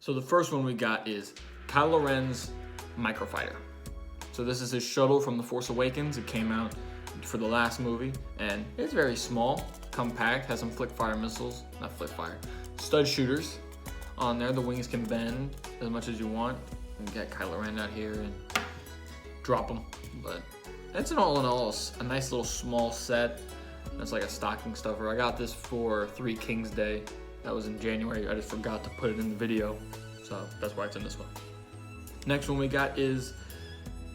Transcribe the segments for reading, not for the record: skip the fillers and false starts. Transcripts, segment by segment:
So the first one we got is Kylo Ren's microfighter. So this is his shuttle from The Force Awakens. It came out for the last movie, and it's very small, compact, has some stud shooters on there. The wings can bend as much as you want. You can get Kylo Ren out here and drop them. But it's an all in all a nice little small set. It's like a stocking stuffer. I got this for Three Kings Day. That was in January. I just forgot to put it in the video, so that's why it's in this one. Next one we got is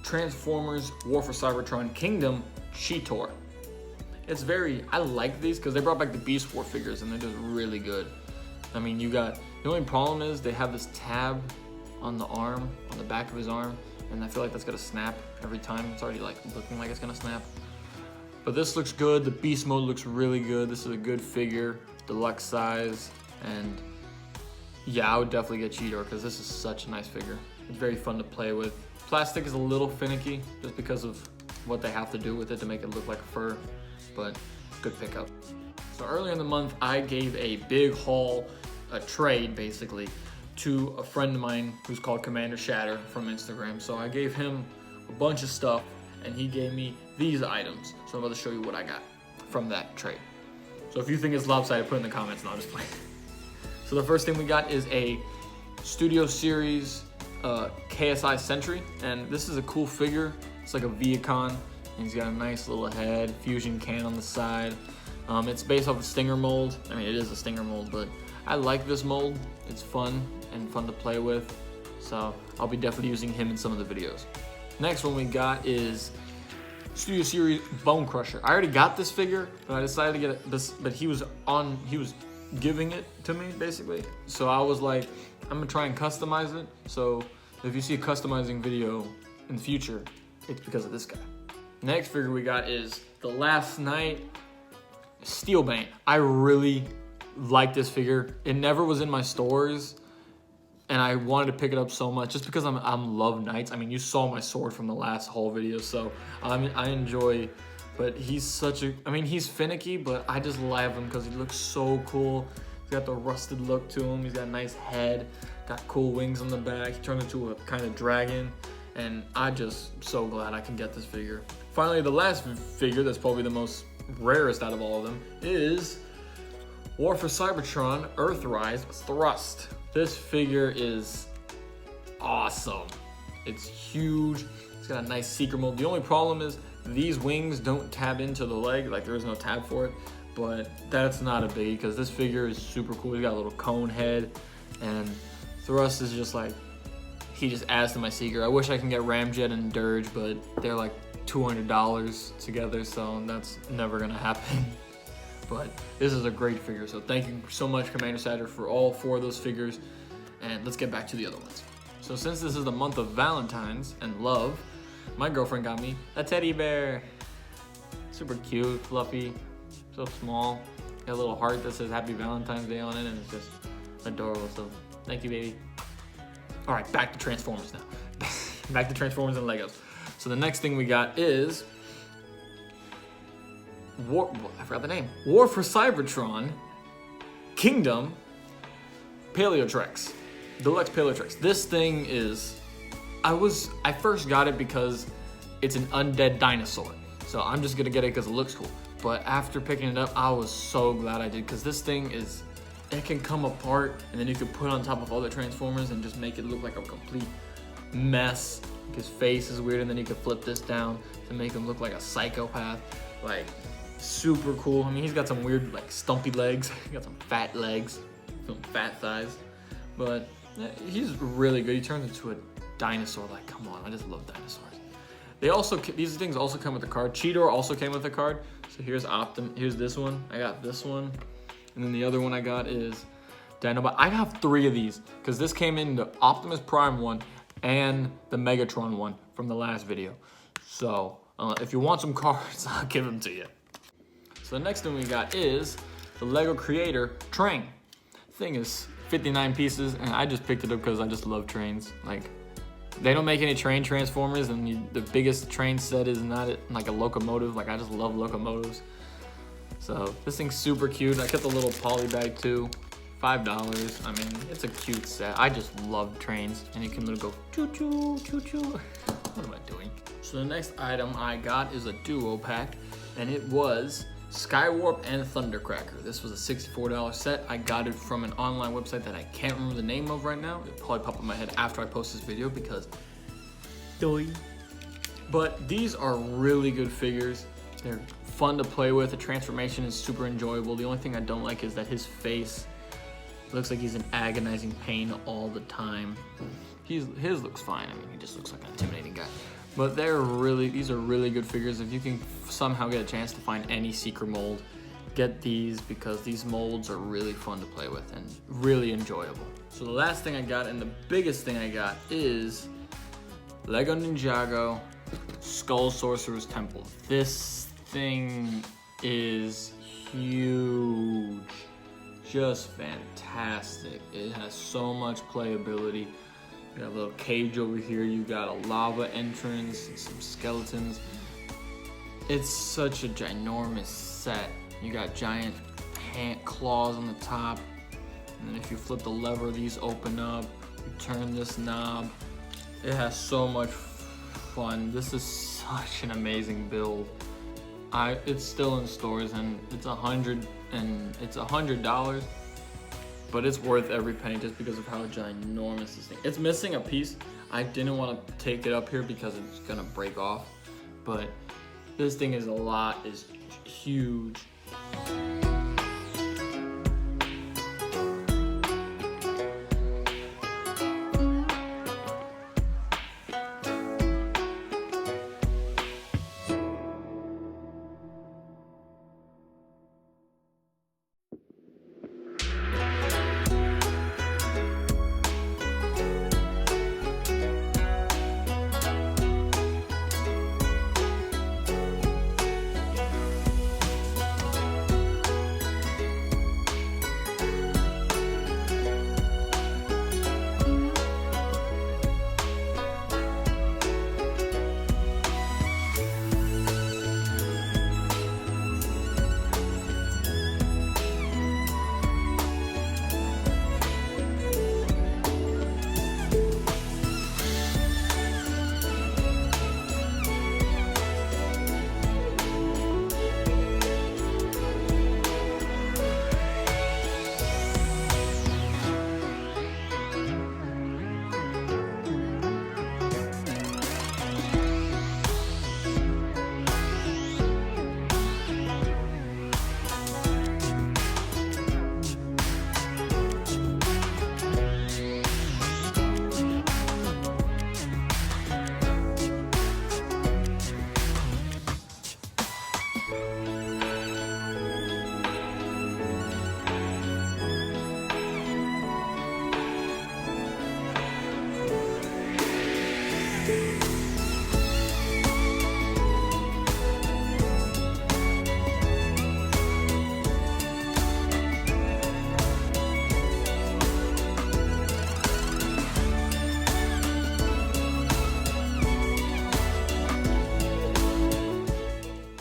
Transformers War for Cybertron Kingdom Chitor. It's I like these because they brought back the Beast War figures and they're just really good. I mean, the only problem is they have this tab on the arm, on the back of his arm, and I feel like that's gonna snap every time. It's already like looking like it's gonna snap. But this looks good. The beast mode looks really good. This is a good figure, deluxe size, and yeah, I would definitely get Chitor because this is such a nice figure. It's very fun to play with. Plastic is a little finicky just because of what they have to do with it to make it look like fur, but good pickup. So earlier in the month, I gave a big haul, a trade basically, to a friend of mine who's called Commander Shatter from Instagram. So I gave him a bunch of stuff and he gave me these items. So I'm about to show you what I got from that trade. So if you think it's lopsided, put it in the comments and I'll just play. So the first thing we got is a Studio Series KSI Sentry, and this is a cool figure. It's like a Viacon, and he's got a nice little head, fusion can on the side. It's based off a Stinger mold. I mean, it is a Stinger mold, but I like this mold. It's fun and fun to play with, so I'll be definitely using him in some of the videos. Next one we got is Studio Series Bonecrusher. I already got this figure, but I decided to get this, but he was giving it to me basically. So I was like, I'm gonna try and customize it. So if you see a customizing video in the future, it's because of this guy. Next figure we got is the Last Night Steelbane. I really like this figure. It never was in my stores, and I wanted to pick it up so much just because I'm love knights. I mean, you saw my sword from the last haul video, so I enjoy. But he's he's finicky, but I just love him because he looks so cool. He's got the rusted look to him. He's got a nice head, got cool wings on the back. He turned into a kind of dragon, and I'm just so glad I can get this figure. Finally, the last figure that's probably the most rarest out of all of them is War for Cybertron Earthrise Thrust. This figure is awesome. It's huge. It's got a nice seeker mold. The only problem is these wings don't tab into the leg, like there is no tab for it, but that's not a biggie because this figure is super cool. He's got a little cone head, and Thrust is just like, he just adds to my seeker. I wish I can get Ramjet and Dirge, but they're like $200 together, so that's never gonna happen. But this is a great figure, so thank you so much, Commander Shatter, for all 4 of those figures. And let's get back to the other ones. So since this is the month of Valentine's and love, my girlfriend got me a teddy bear. Super cute, fluffy, so small. Got a little heart that says Happy Valentine's Day on it, and it's just adorable. So thank you, baby. All right, back to Transformers now. Back to Transformers and Legos. So the next thing we got is I forgot the name. War for Cybertron Kingdom Paleotrex. Deluxe Paleotrex. This thing is, I first got it because it's an undead dinosaur. So I'm just gonna get it because it looks cool. But after picking it up, I was so glad I did, because this thing it can come apart and then you can put on top of other Transformers and just make it look like a complete mess. His face is weird, and then you can flip this down to make him look like a psychopath. Like, super cool. I mean, he's got some weird, like, stumpy legs. He got some fat legs, some fat thighs. But yeah, he's really good. He turns into a dinosaur. Like, come on, I just love dinosaurs. These things also come with a card. Chitor also came with a card. So here's here's this one. I got this one. And then the other one I got is Dinobot. I have 3 of these because this came in the Optimus Prime one and the Megatron one from the last video. So if you want some cards, I'll give them to you. So the next thing we got is the Lego Creator Train. Thing is 59 pieces, and I just picked it up because I just love trains. Like, they don't make any train Transformers, and the biggest train set is not like a locomotive. Like, I just love locomotives. So this thing's super cute. I kept a little poly bag too $5. I mean, it's a cute set. I just love trains, and you can literally go choo-choo, choo-choo. What am I doing? So the next item I got is a duo pack, and it was Skywarp and Thundercracker. This was a $64 set. I got it from an online website that I can't remember the name of right now. It'll probably pop in my head after I post this video because but these are really good figures. They're fun to play with. The transformation is super enjoyable. The only thing I don't like is that his face looks like he's in agonizing pain all the time. His looks fine. I mean, he just looks like an intimidating guy. But these are really good figures. If you can somehow get a chance to find any secret mold, get these because these molds are really fun to play with and really enjoyable. So the last thing I got and the biggest thing I got is Lego Ninjago Skull Sorcerer's Temple. This thing is huge, just fantastic. It has so much playability. You got a little cage over here, you got a lava entrance, and some skeletons. It's such a ginormous set. You got giant claws on the top, and then if you flip the lever, these open up. You turn this knob. It has so much fun. This is such an amazing build. It's still in stores and it's $100, but it's worth every penny just because of how ginormous this thing. It's missing a piece. I didn't want to take it up here because it's gonna break off, but this thing is huge.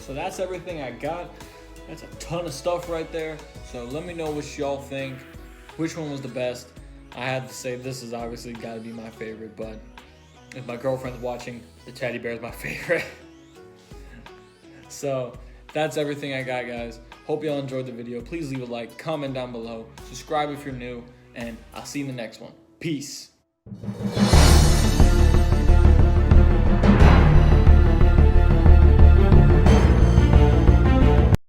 So that's everything I got. That's a ton of stuff right there. So let me know what y'all think. Which one was the best? I had to say this is obviously got to be my favorite, but if my girlfriend's watching, the teddy bear is my favorite. So that's everything I got, guys. Hope y'all enjoyed the video. Please leave a like, comment down below, subscribe if you're new, and I'll see you in the next one. Peace.